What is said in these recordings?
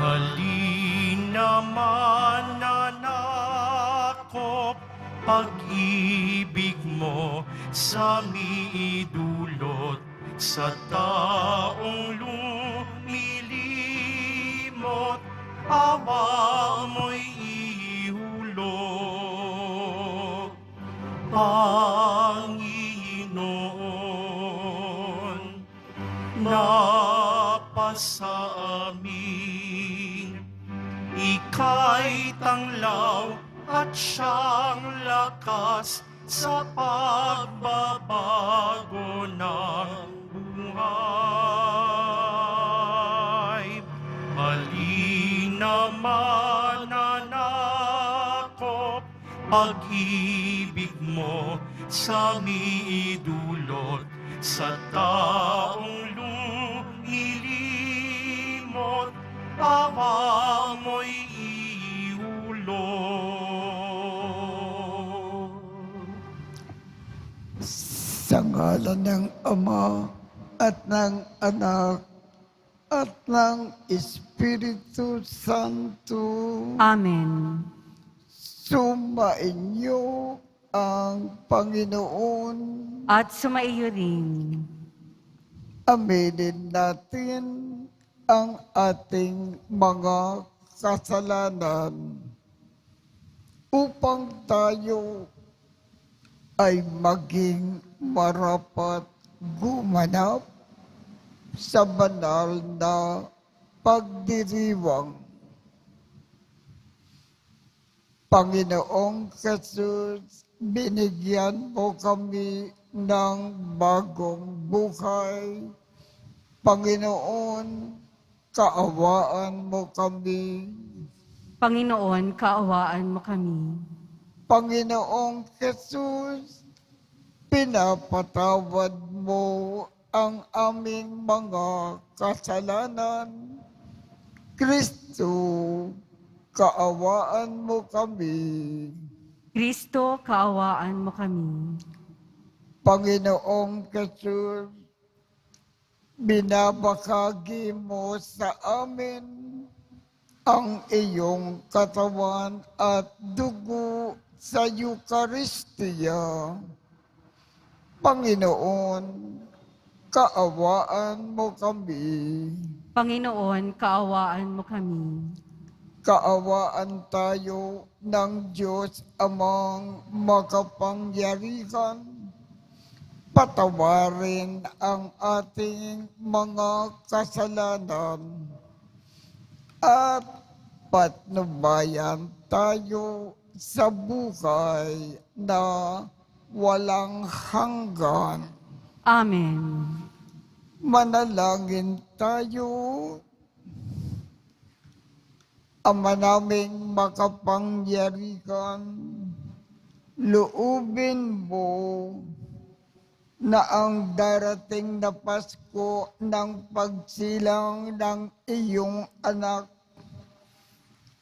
Halina mananakop, pag-ibig mo sa miidulot, sa taong lumilimot, awa mo'y ihulog. Panginoon, napasa amin, ika'y tanglaw at siyang lakas sa pagbabago ng buhay. Halina mananakop, pag-ibig mo sa miidulot, sa taong lumilimot, awa mo'y ihulog. Sa ngalan ng Ama at ng Anak at ng Espiritu Santo. Amen. Sumainyo ang Panginoon. At sumaiyo rin. Aminin natin ang ating mga kasalanan upang tayo ay maging marapat gumanap sa banal na pagdiriwang. Panginoong Jesus, binigyan mo kami ng bagong buhay. Panginoon, kaawaan mo kami. Panginoon, kaawaan mo kami. Panginoong Jesus, pinapatawad mo ang aming mga kasalanan. Kristo, kaawaan mo kami. Kristo, kaawaan mo kami. Panginoong Jesus, binabahagi mo sa amin ang iyong katawan at dugo sa Eucharistia. Panginoon, kaawaan mo kami. Panginoon, kaawaan mo kami. Kaawaan tayo ng Diyos Amang makapangyarihan. Patawarin ang ating mga kasalanan at patnubayan tayo sa buhay na walang hanggan. Amen. Manalangin tayo. Ama naming makapangyarihan, loobin mo na ang darating na Pasko ng pagsilang ng iyong anak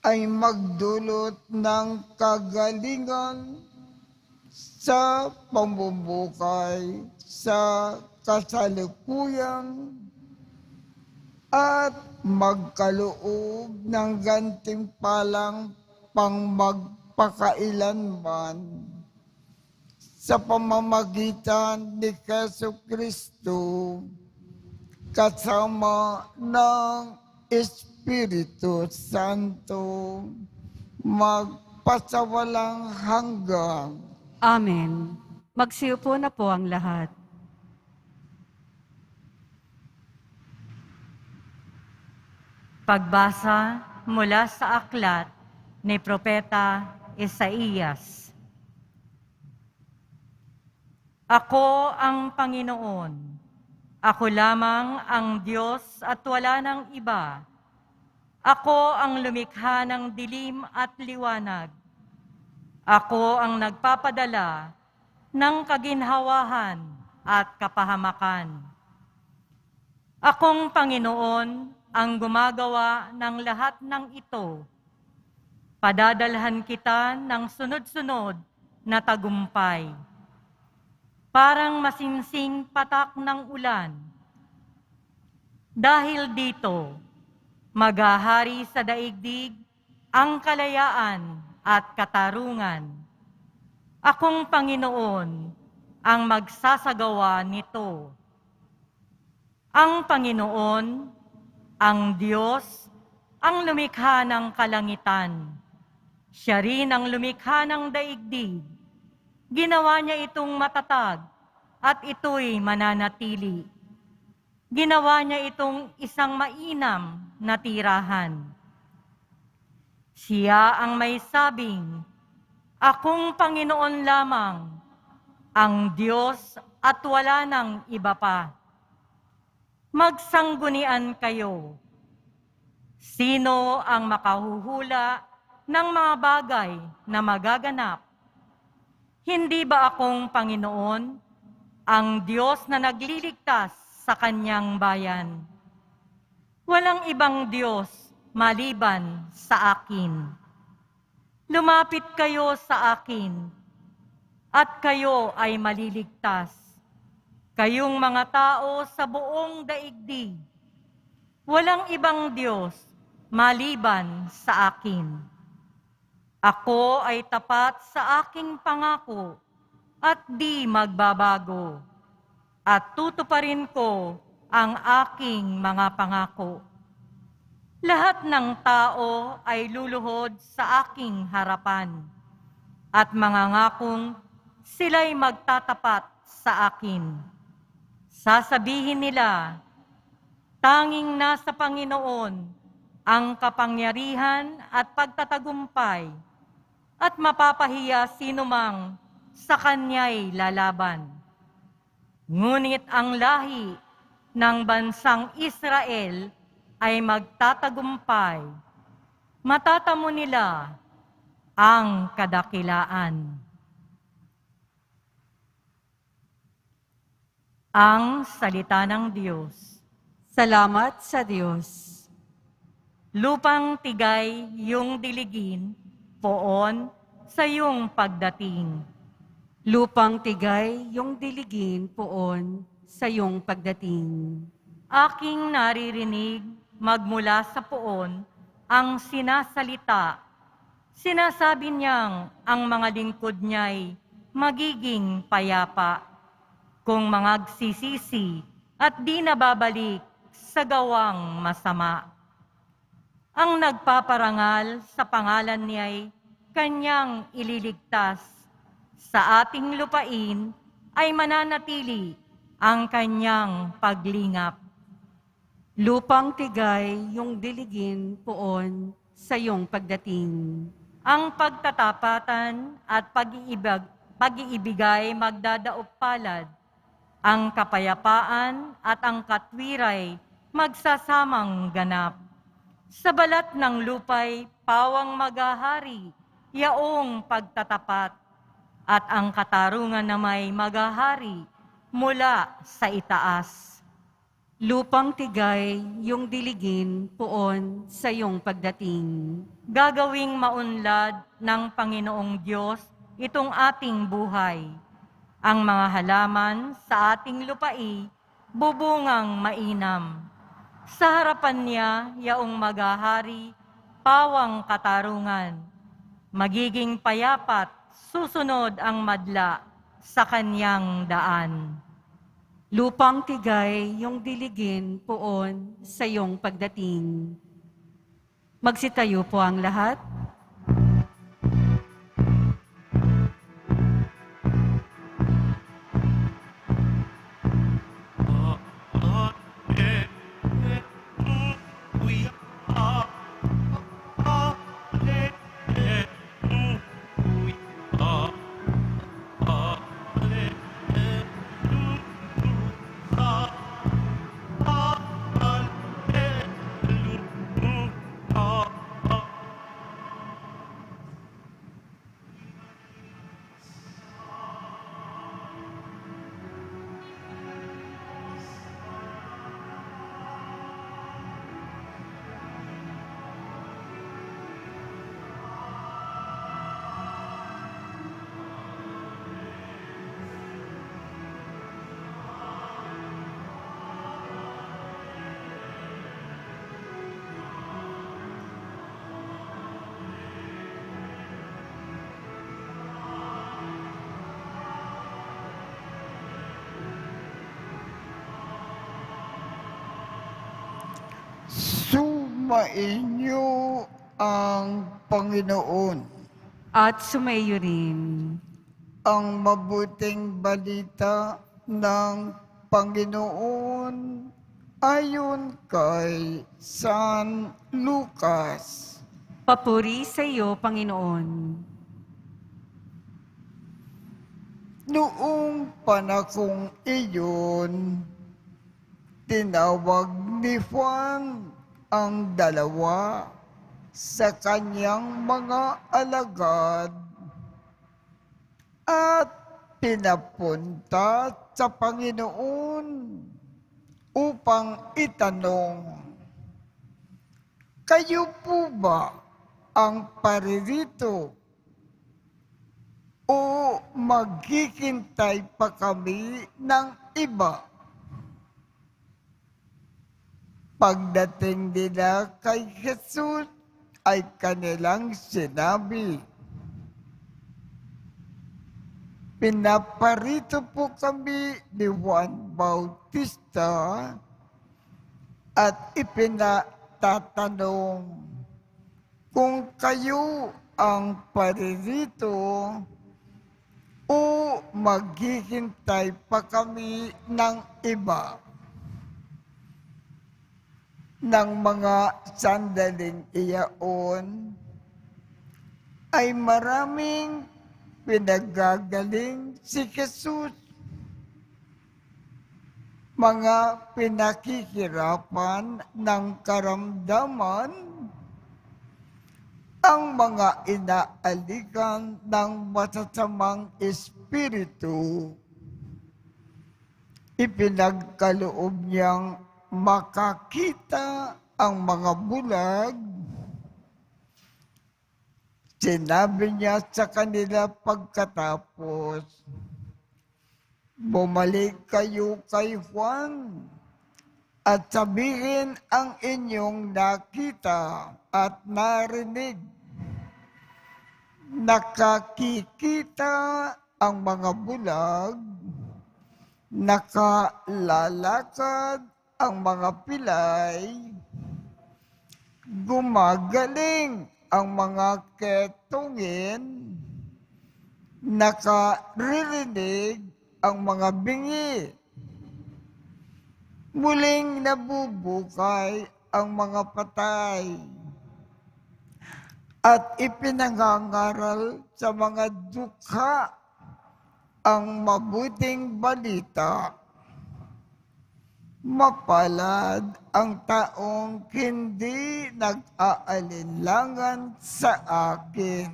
ay magdulot ng kagalingan sa pamumuhay sa kasalukuyan at magkaloob ng gantimpalang pangmagpakailanman sa pamamagitan ni Jesucristo kasama ng Espiritu Santo magpasawalang hanggan. Amen. Magsiupo na po ang lahat. Pagbasa mula sa aklat ni Propeta Isaías. Ako ang Panginoon. Ako lamang ang Diyos at wala nang iba. Ako ang lumikha ng dilim at liwanag. Ako ang nagpapadala ng kaginhawahan at kapahamakan. Akong Panginoon ang gumagawa ng lahat ng ito. Padadalhan kita ng sunod-sunod na tagumpay. Parang masinsing patak ng ulan. Dahil dito, Maghahari sa daigdig ang kalayaan at katarungan. Akong Panginoon ang magsasagawa nito. Ang Panginoon, ang Diyos, ang lumikha ng kalangitan. Siya rin ang lumikha ng daigdig. Ginawa niya itong matatag at ito'y mananatili. Ginawa niya itong isang mainam na tirahan. Siya ang may sabing, "Akong Panginoon lamang, ang Diyos at wala nang iba pa." Magsanggunian kayo. Sino ang makahuhula ng mga bagay na magaganap? Hindi ba akong Panginoon, ang Diyos na nagliligtas sa kanyang bayan? Walang ibang Diyos maliban sa akin. Lumapit kayo sa akin, at kayo ay maliligtas. Kayong mga tao sa buong daigdig, walang ibang Diyos maliban sa akin. Ako ay tapat sa aking pangako at di magbabago, at tutuparin ko ang aking mga pangako. Lahat ng tao ay luluhod sa aking harapan, at mangangakong sila'y magtatapat sa akin. Sasabihin nila, tanging nasa Panginoon ang kapangyarihan at pagtatagumpay, at mapapahiya sinumang sa Kanya'y lalaban. Ngunit ang lahi ng bansang Israel ay magtatagumpay. Matatamo nila ang kadakilaan. Ang salita ng Diyos. Salamat sa Diyos. Lupang tigay yung diligin, poon sa iyong pagdating. Lupang tigay yung diligin poon sa iyong pagdating. Aking naririnig magmula sa poon ang sinasalita. Sinasabi niyang ang mga lingkod niya'y magiging payapa kung mangagsisisi at di nababalik sa gawang masama. Ang nagpaparangal sa pangalan niya'y kanyang ililigtas. Sa ating lupain ay mananatili ang kanyang paglingap. Lupang tigay yung diligin poon sa iyong pagdating. Ang pagtatapatan at pag-iibigay magdadaop palad. Ang kapayapaan at ang katwiray magsasamang ganap. Sa balat ng lupay, pawang maghahari, yaong pagtatapat, at ang katarungan na may maghahari mula sa itaas. Lupang tigay yung diligin poon sa iyong pagdating. Gagawing maunlad ng Panginoong Diyos itong ating buhay. Ang mga halaman sa ating lupai, bubungang mainam. Sa harapan niya, yaong maghahari, pawang katarungan. Magiging payapat, susunod ang madla sa kanyang daan. Lupang tigay yung diligin poon sa iyong pagdating. Magsitayo po ang lahat. Sumainyo ang Panginoon. At sumayo rin. Ang mabuting balita ng Panginoon ayon kay San Lucas. Papuri sa iyo, Panginoon. Noong panahong iyon, tinawag ni Juan ang dalawa sa kanyang mga alagad at pinapunta sa Panginoon upang itanong, "Kayo po ba ang paririto o maghihintay pa kami ng iba?" Pagdating nila kay Jesus ay kanilang sinabi, "Pinaparito po kami ni Juan Bautista at ipinatatanong kung kayo ang paririto o maghihintay pa kami ng iba." Nang mga sandaling iyaon, ay maraming pinagagaling si Jesus. Mga pinakikirapan ng karamdaman, ang mga inaalikan ng masasamang espiritu. Ipinagkaloob niyang makakita ang mga bulag. Sinabi niya sa kanila pagkatapos, "Bumalik kayo kay Juan at sabihin ang inyong nakita at narinig. Nakakikita ang mga bulag, nakalalakad ang mga pilay, gumagaling ang mga ketungin, nakaririnig ang mga bingi, muling nabubukay ang mga patay, at ipinangangaral sa mga dukha ang mabuting balita. Mapalad ang taong hindi nag-aalinlangan sa akin."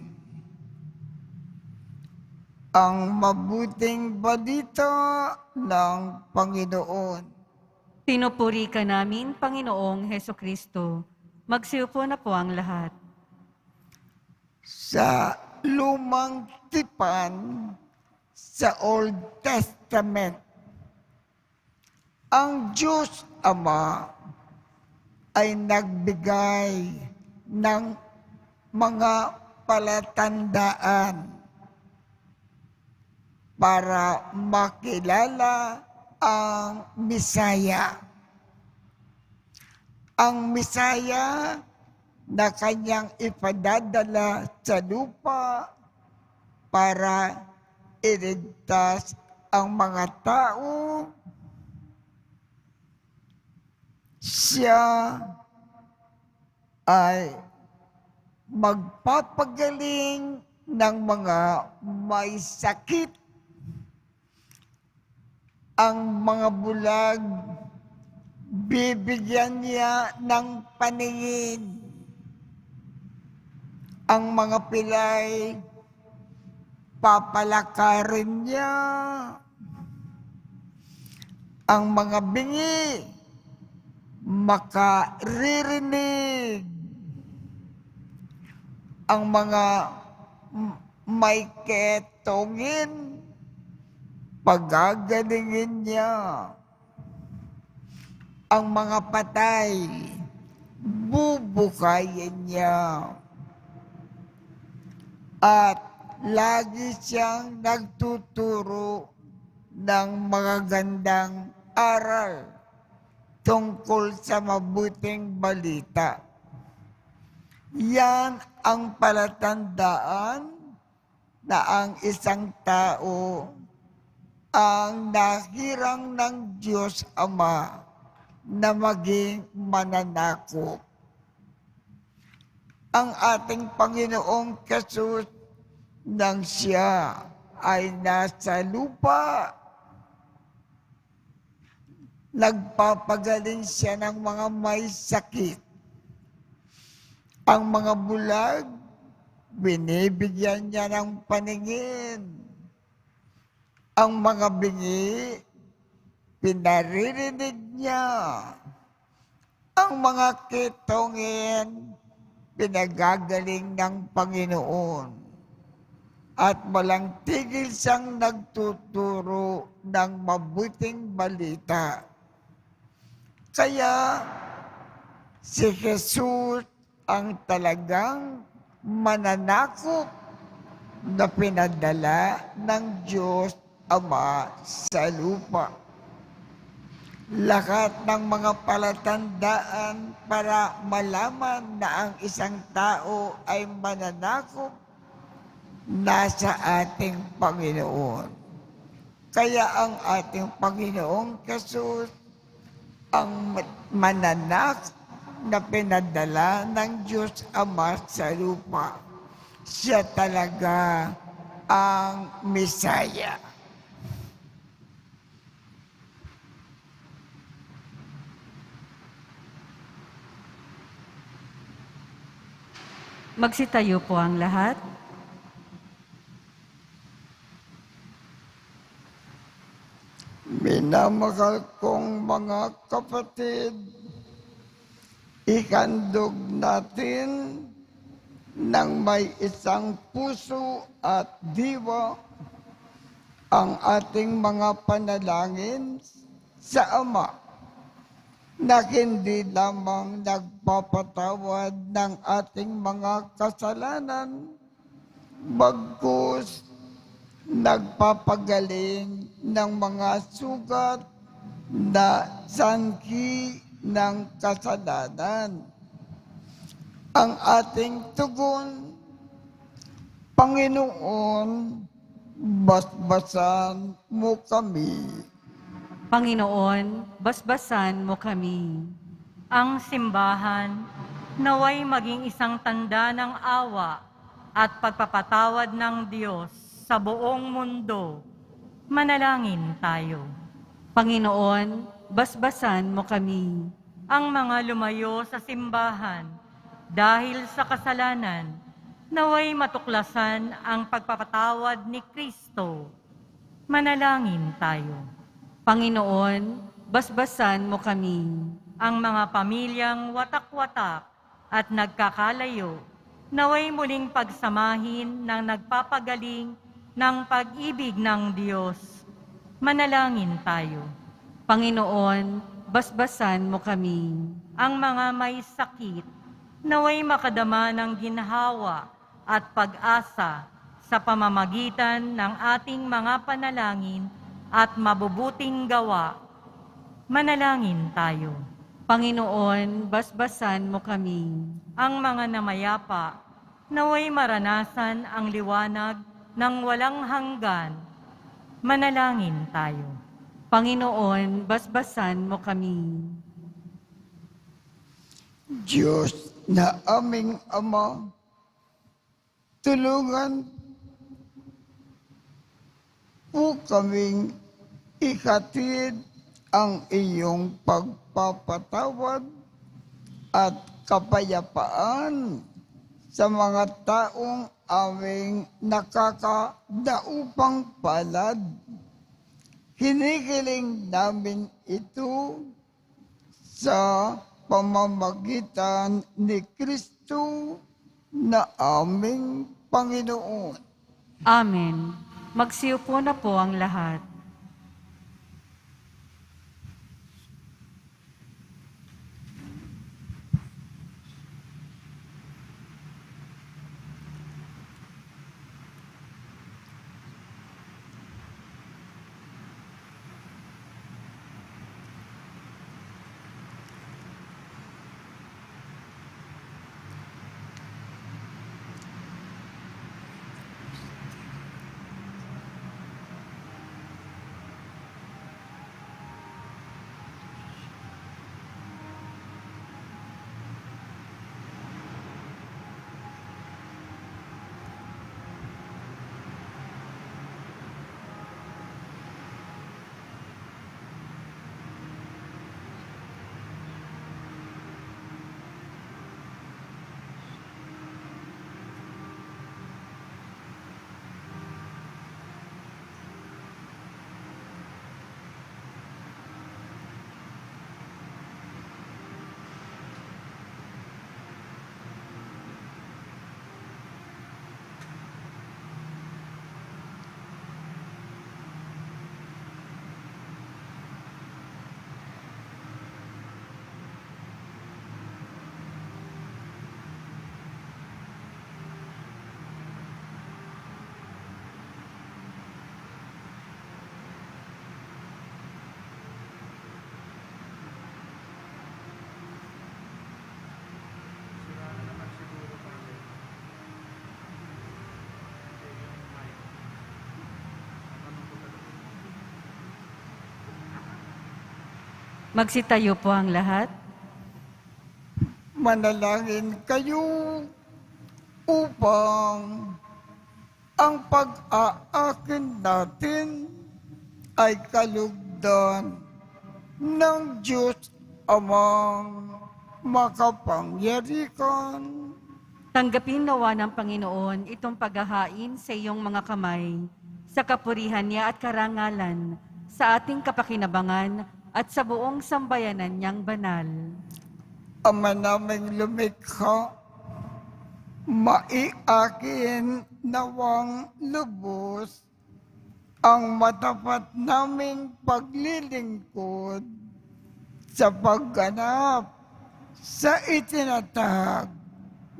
Ang mabuting balita ng Panginoon. Pinupuri ka namin, Panginoong Hesukristo. Magsiupo na po ang lahat. Sa lumang tipan sa Old Testament, ang Diyos Ama ay nagbigay ng mga palatandaan para makilala ang Misaya. Ang Misaya na kanyang ipadadala sa lupa para iligtas ang mga tao. Siya ay magpapagaling ng mga may sakit. Ang mga bulag, bibigyan niya ng paningin. Ang mga pilay, papalakarin niya. Ang mga bingi, makaririnig. Ang mga may ketongin, pagagalingin niya. Ang mga patay, bubukayin niya. At lagi siyang nagtuturo ng mga gandang aral tungkol sa mabuting balita. Yan ang palatandaan na ang isang tao ang nahirang ng Diyos Ama na maging mananakop. Ang ating Panginoong Jesus nang siya ay nasa lupa, nagpapagaling siya ng mga may sakit. Ang mga bulag, binibigyan niya ng paningin. Ang mga bingi, pinaririnig niya. Ang mga kitongin, pinagagaling ng Panginoon. At walang tigil siyang nagtuturo ng mabuting balita. Kaya si Jesus ang talagang mananakop na pinadala ng Diyos Ama sa lupa. Lahat ng mga palatandaan para malaman na ang isang tao ay mananakop nasa ating Panginoon. Kaya ang ating Panginoong Jesus ang mananak na pinadala ng Diyos Ama sa lupa. Siya talaga ang Mesaya. Magsitayo po ang lahat. Minamahal kong mga kapatid, ikandog natin ng may isang puso at diwa ang ating mga panalangin sa Ama na hindi lamang nagpapatawad ng ating mga kasalanan, bagkus nagpapagaling ng mga sugat na sanhi ng kasalanan. Ang ating tugon, Panginoon, basbasan mo kami. Panginoon, basbasan mo kami. Ang simbahan naway maging isang tanda ng awa at pagpapatawad ng Diyos sa buong mundo. Manalangin tayo. Panginoon, basbasan mo kami. Ang mga lumayo sa simbahan dahil sa kasalanan, naway matuklasan ang pagpapatawad ni Kristo. Manalangin tayo. Panginoon, basbasan mo kami. Ang mga pamilyang watak-watak at nagkakalayo, naway muling pagsamahin ng nagpapagaling ng pag-ibig ng Diyos. Manalangin tayo. Panginoon, basbasan mo kami. Ang mga may sakit, naway makadama ng ginhawa at pag-asa sa pamamagitan ng ating mga panalangin at mabubuting gawa. Manalangin tayo. Panginoon, basbasan mo kami. Ang mga namayapa, naway maranasan ang liwanag ng walang hanggan. Manalangin tayo. Panginoon, basbasan mo kami. Diyos na aming Ama, tulungan po kaming ihatid ang iyong pagpapatawad at kapayapaan sa mga taong aming nakakadaupang palad. Hinihiling namin ito sa pamamagitan ni Kristo na aming Panginoon. Amen. Magsiupo na po ang lahat. Magsitayo po ang lahat. Manalangin kayo upang ang pag-aakin natin ay kalugdan ng Diyos Amang makapangyarihan. Tanggapin nawa ng Panginoon itong paghahain sa iyong mga kamay, sa kapurihan niya at karangalan, sa ating kapakinabangan at sa buong sambayanan niyang banal. Ama naming lumikha, maiakin nawang lubos ang matapat naming paglilingkod sa pagganap sa itinatahak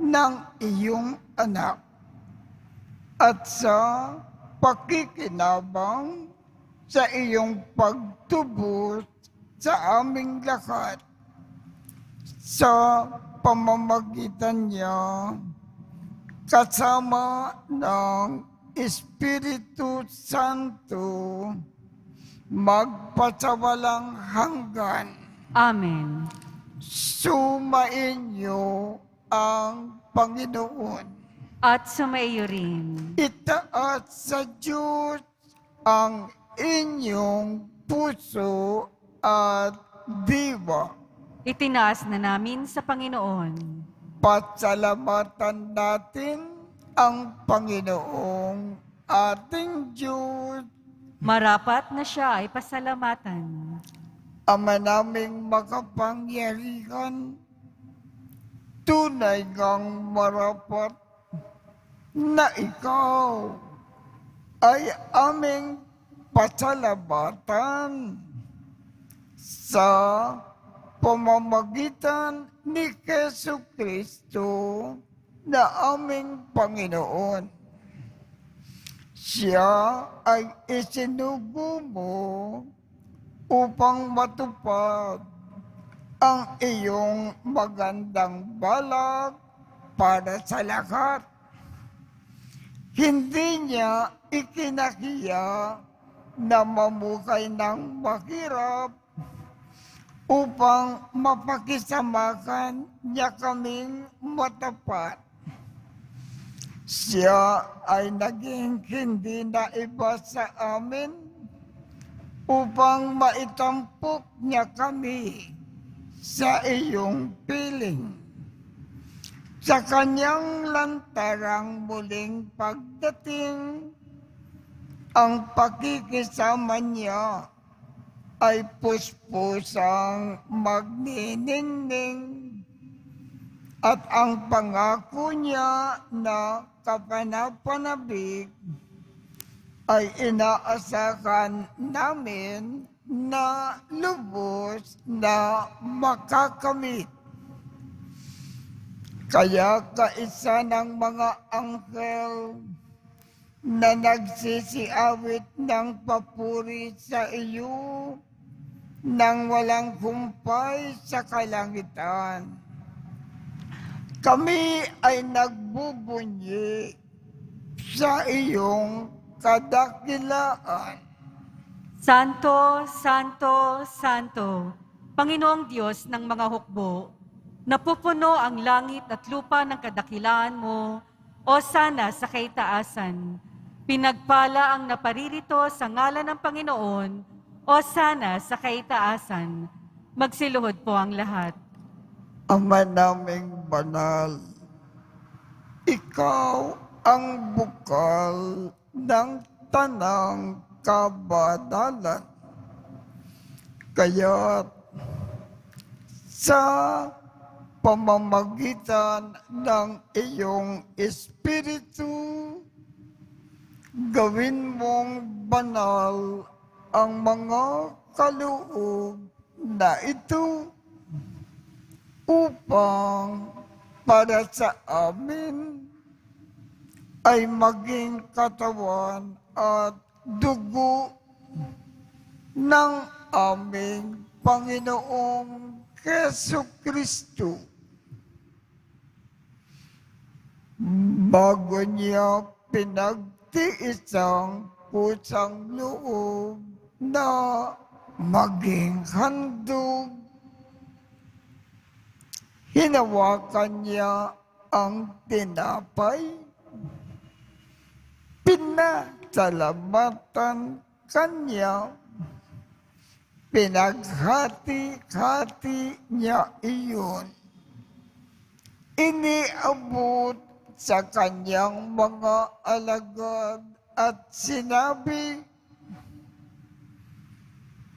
ng iyong anak at sa pakikinabang sa iyong pagtubos sa aming lahat sa pamamagitan niya kasama ng Espiritu Santo magpasawalang hanggan. Amen. Sumainyo ang Panginoon. At sumaiyo rin. Itaas sa Diyos ang inyong puso at diwa. Itinaas na namin sa Panginoon. Pasalamatan natin ang Panginoong ating Diyos. Marapat na siya ay pasalamatan. Ama naming makapangyarihan, tunay kang marapat na ikaw ay aming pasalamatan sa pamamagitan ni Jesucristo na aming Panginoon. Siya ay isinugo mo upang matupad ang iyong magandang balak para sa lahat. Hindi niya ikinahiya na mamukay ng mahirap upang mapakisamakan niya kaming matapat. Siya ay naging hindi na iba sa amin upang maitampok niya kami sa iyong piling. Sa kanyang lantarang muling pagdating, ang pakikisama niya ay puspusang magniningning at ang pangako niya na kapanapanabik ay inaasahan namin na lubos na makakamit. Kaya kaisa ng mga anghel na nagsisiawit ng papuri sa iyo nang walang humpay sa kalangitan. Kami ay nagbubunyi sa iyong kadakilaan. Santo, Santo, Santo, Panginoong Diyos ng mga hukbo, napupuno ang langit at lupa ng kadakilaan mo, o sana sa kaitaasan. Pinagpala ang naparirito sa ngalan ng Panginoon, o sana sa kaitaasan. Magsiluhod po ang lahat. Ama naming banal, ikaw ang bukal ng tanang kabanalan. Kaya't sa pamamagitan ng iyong Espiritu, gawin mong banal ang mga kaloob na ito upang para sa amin ay maging katawan at dugo ng aming Panginoong Jesucristo. Bago niya pinagtiis ang kusang loob na maging handog. Hinawakan niya ang tinapay, pinasalamatan kanya, pinaghati-hati niya iyon. Iniabot sa kanyang mga alagad at sinabi,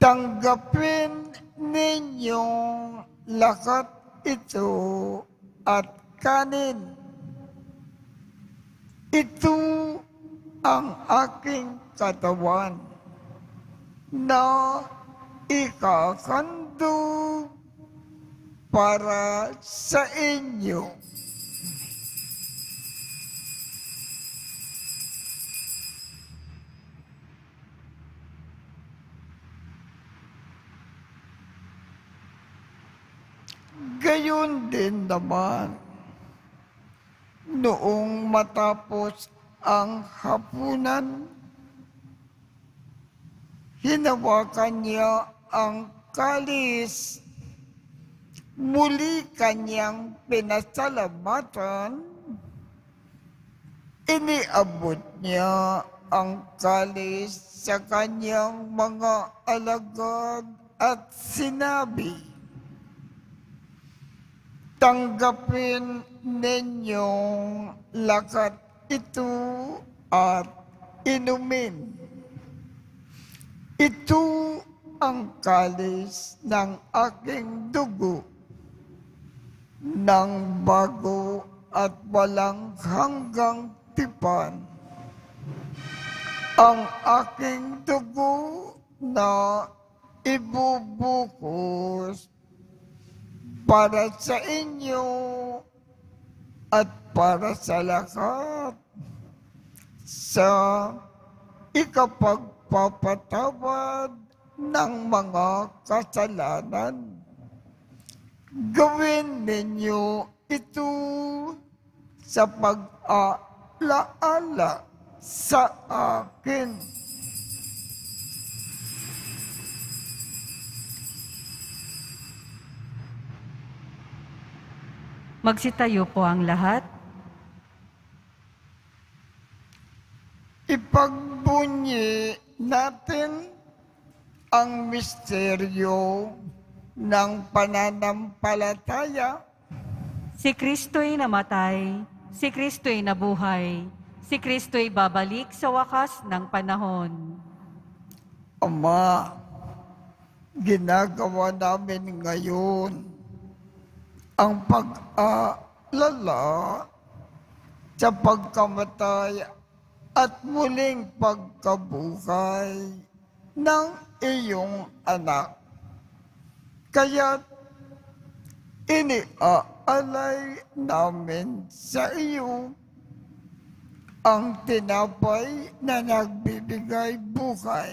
tanggapin ninyong lahat ito at kanin. Ito ang aking katawan na ikakandog para sa inyo. Gayon din naman, noong matapos ang hapunan, hinawakan niya ang kalis, muli kanyang pinasalamatan, iniabot niya ang kalis sa kanyang mga alagad at sinabi, tanggapin ninyong lahat ito at inumin. Ito ang kalis ng aking dugo, ng bago at walang hanggang tipan. Ang aking dugo na ibubukos para sa inyo at para sa lahat sa ikapagpapatawad ng mga kasalanan. Gawin ninyo ito sa pag-aalaala sa akin. Magsitayo po ang lahat. Ipagbunyi natin ang misteryo ng pananampalataya. Si Kristo'y namatay, si Kristo'y nabuhay, si Kristo'y babalik sa wakas ng panahon. Ama, ginagawa namin ngayon ang pag-aalala sa pagkamatay at muling pagkabuhay ng iyong anak. Kaya't iniaalay namin sa iyo ang tinapay na nagbibigay buhay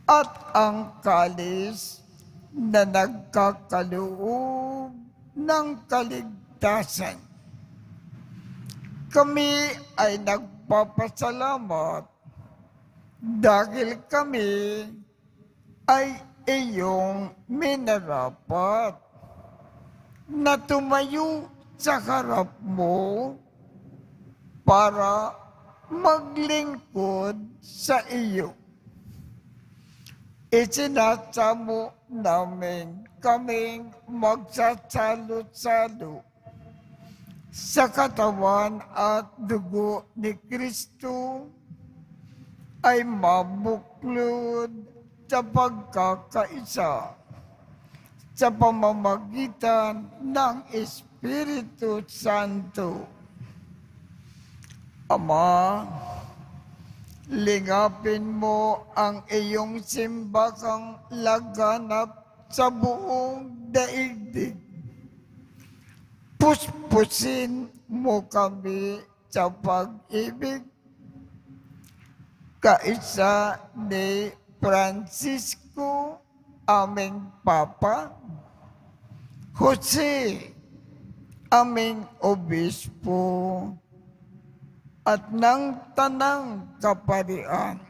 at ang kalis na nagkakaloob ng kaligtasan. Kami ay nagpapasalamat dahil kami ay iyong minarapat na tumayo sa harap mo para maglingkod sa iyo. Isinasamo namin kaming magsasalo-salo sa katawan at dugo ni Kristo ay mabuklod sa pagkakaisa sa pamamagitan ng Espiritu Santo. Ama, lingapin mo ang iyong simbahang laganap sa buong daigdig. Puspusin mo kami sa pag-ibig, kaisa ni Francisco, aming Papa, Jose, aming Obispo, at ng Tanang Kaparian.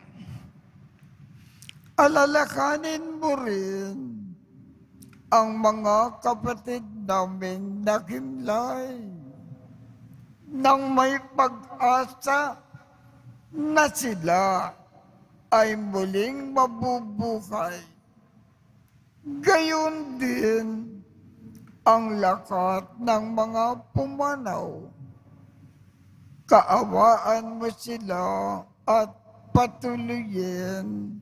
Alalahanin mo rin ang mga kapatid naming nakimlay nang may pag-asa na sila ay muling mabubuhay. Gayon din ang lakat ng mga pumanaw. Kaawaan mo sila at patuloyin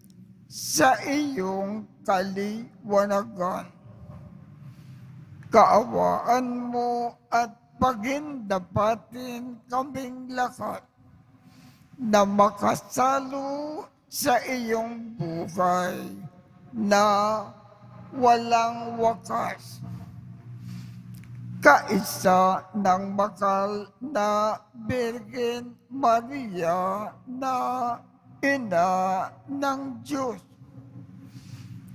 sa iyong kaliwanagan. Kaawaan mo at pagindapatin kaming lahat na makasalo sa iyong buhay na walang wakas. Kaisa ng makal na Birhen Maria na Ina ng Diyos,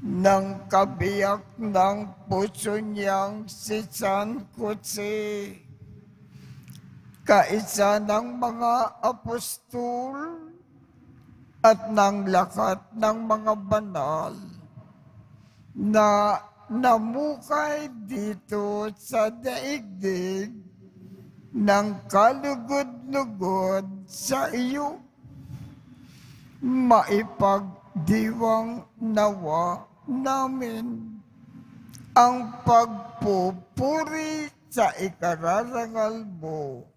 ng kabiyak ng puso niyang si San Jose, kaisa ng mga apostol at ng lahat ng mga banal na namukay dito sa daigdig ng kalugod-lugod sa iyo, maipagdiwang nawa namin ang pagpupuri sa ikararangal mo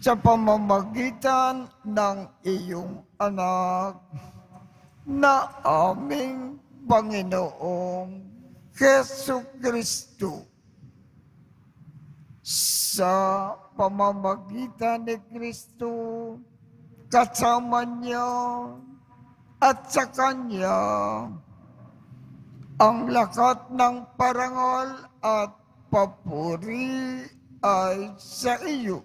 sa pamamagitan ng iyong anak na aming Panginoong Jesucristo. Sa pamamagitan ni Kristo, kasama niya at sa Kanya, ang lahat ng parangal at papuri ay sa iyo,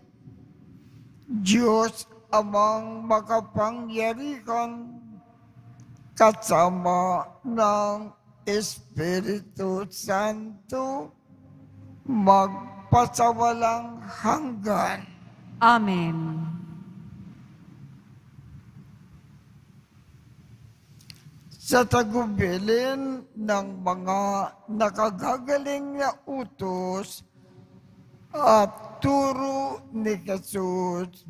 Diyos Amang makapangyarihan, kasama ng Espiritu Santo, magpasawalang hanggan. Amen. Sa tagubilin ng mga nakagagaling na utos at turo ni Jesus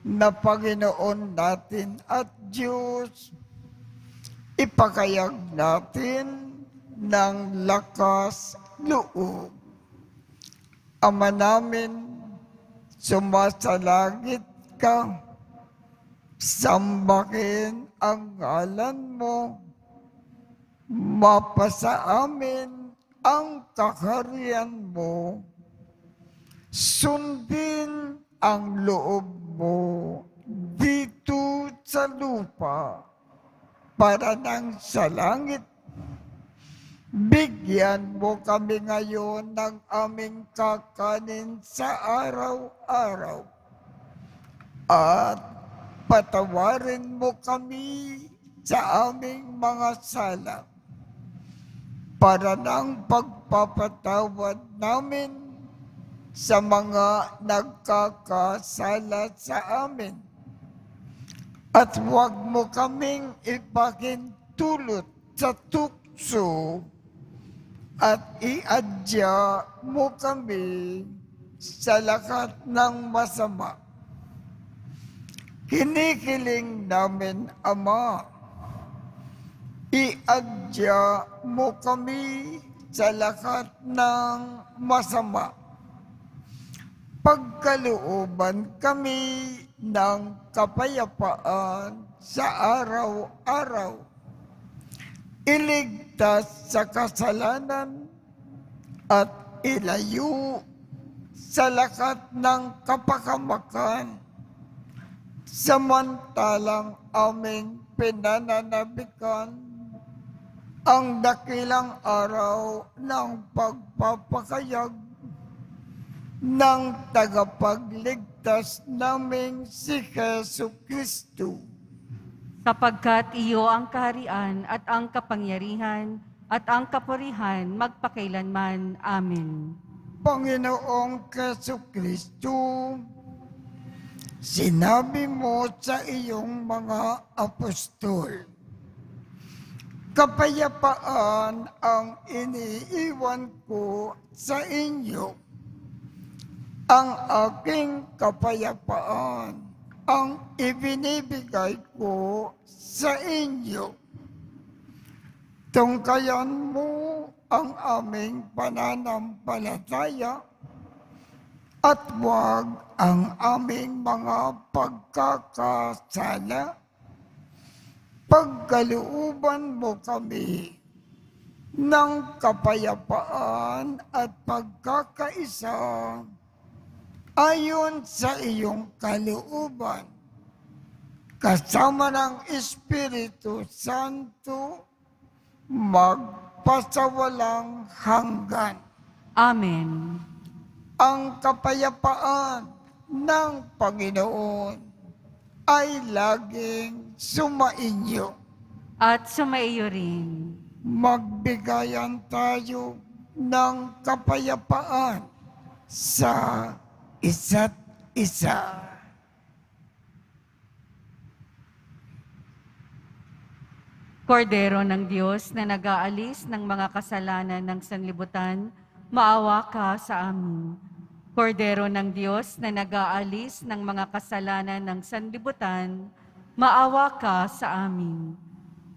na Panginoon natin at Diyos, ipakayag natin ng lakas loob. Ama namin, sumasalangit ka, sambahin ang ngalan mo, mapasa amin ang kaharian mo, sundin ang loob mo dito sa lupa para nang sa langit. Bigyan mo kami ngayon ng aming kakanin sa araw-araw at patawarin mo kami sa aming mga sala para ng pagpapatawad namin sa mga nagkakasala sa amin. At huwag mo kaming ipakintulot sa tukso at iadya mo kami sa lahat ng masama. Kinikiling namin, Ama, iadya mo kami sa lahat ng masama. Pagkalooban kami ng kapayapaan sa araw-araw. Iligtas sa kasalanan at ilayo sa lahat ng kapakamakan. Samantalang aming pinananabikan ang dakilang araw ng pagpapakayag ng tagapagligtas naming si Jesucristo. Sapagkat iyo ang kaharian at ang kapangyarihan at ang kapurihan magpakailanman. Amen. Panginoong Jesucristo, sinabi mo sa iyong mga apostol, Kapayapaan ang iniiwan ko sa inyo. Ang aking kapayapaan ang ibinibigay ko sa inyo. Tungkayan mo ang aming pananampalataya at huwag ang aming mga pagkakasala. Pagkalooban mo kami ng kapayapaan at pagkakaisa ayon sa iyong kalooban, kasama ng Espiritu Santo, magpasawalang hanggan. Amen. Ang kapayapaan ng Panginoon ay laging sumainyo. At sumaiyo rin. Magbigayan tayo ng kapayapaan sa isa't isa. Kordero ng Diyos na nag-aalis ng mga kasalanan ng sanlibutan, maawa ka sa amin. Kordero ng Diyos na nag-aalis ng mga kasalanan ng sanlibutan, maawa ka sa amin.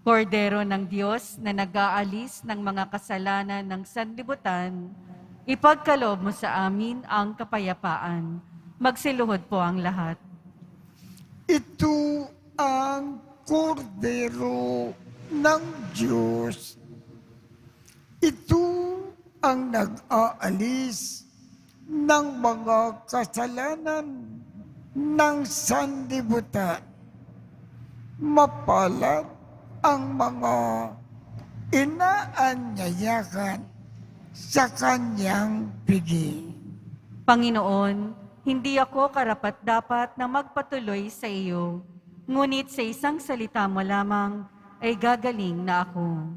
Kordero ng Diyos na nag-aalis ng mga kasalanan ng sanlibutan, ipagkaloob mo sa amin ang kapayapaan. Magsiluhod po ang lahat. Ito ang kordero ng Diyos. Ito ang nag-aalis ng mga kasalanan ng sanlibutan. Mapalad ang mga inaanyayahan sa kanyang piging. Panginoon, hindi ako karapat-dapat na magpatuloy sa iyo, ngunit sa isang salita mo lamang ay gagaling na ako.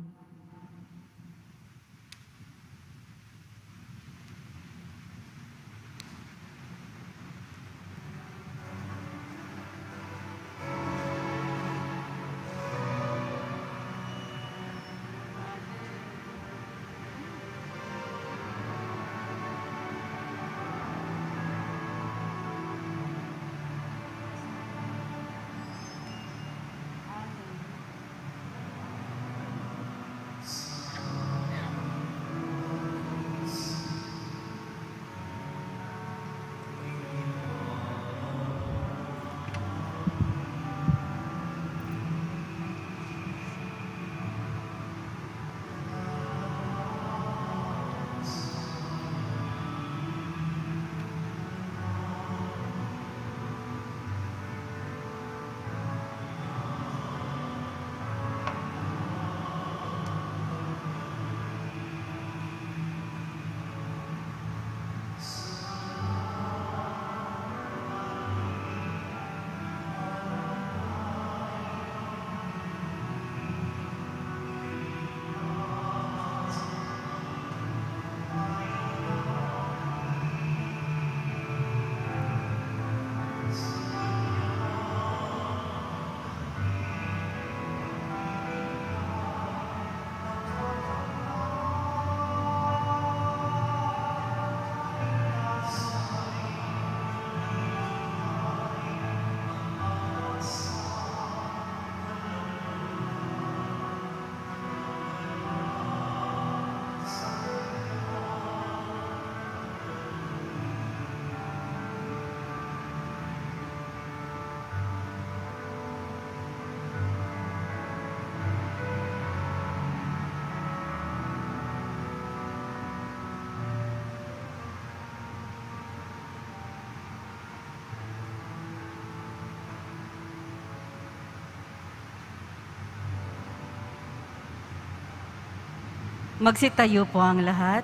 Magsitayo po ang lahat.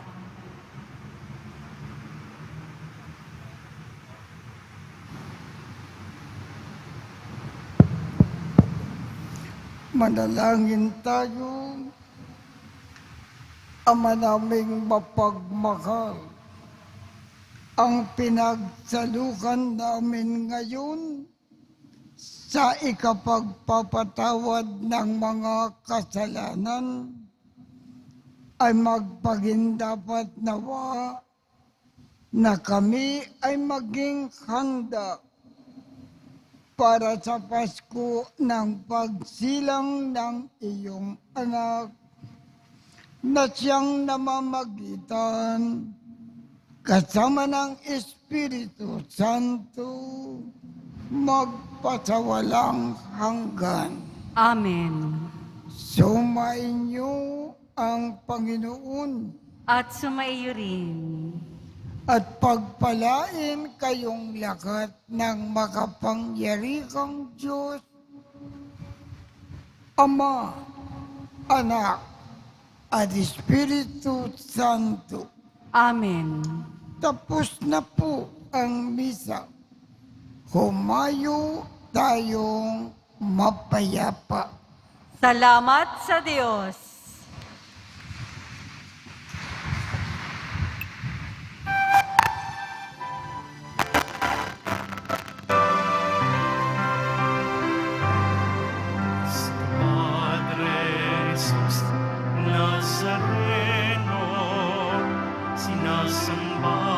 Manalangin tayo. Ama naming mapagmahal, ang pinagsalukan namin ngayon sa ikapagpapatawad ng mga kasalanan, ay magpagindapat nawa na kami ay maging handa para sa Pasko ng pagsilang ng iyong anak na siyang namamagitan kasama ng Espiritu Santo magpasawalang hanggan. Amen. Sumainyo ang Panginoon At sumaiyo rin. at pagpalain kayong lahat ng makapangyarihang Diyos, Ama, Anak, at Espiritu Santo. Amen. Tapos na po ang misa. Humayo tayong mapayapa. Salamat sa Diyos. Padre Jesus Nazareno, sinasamba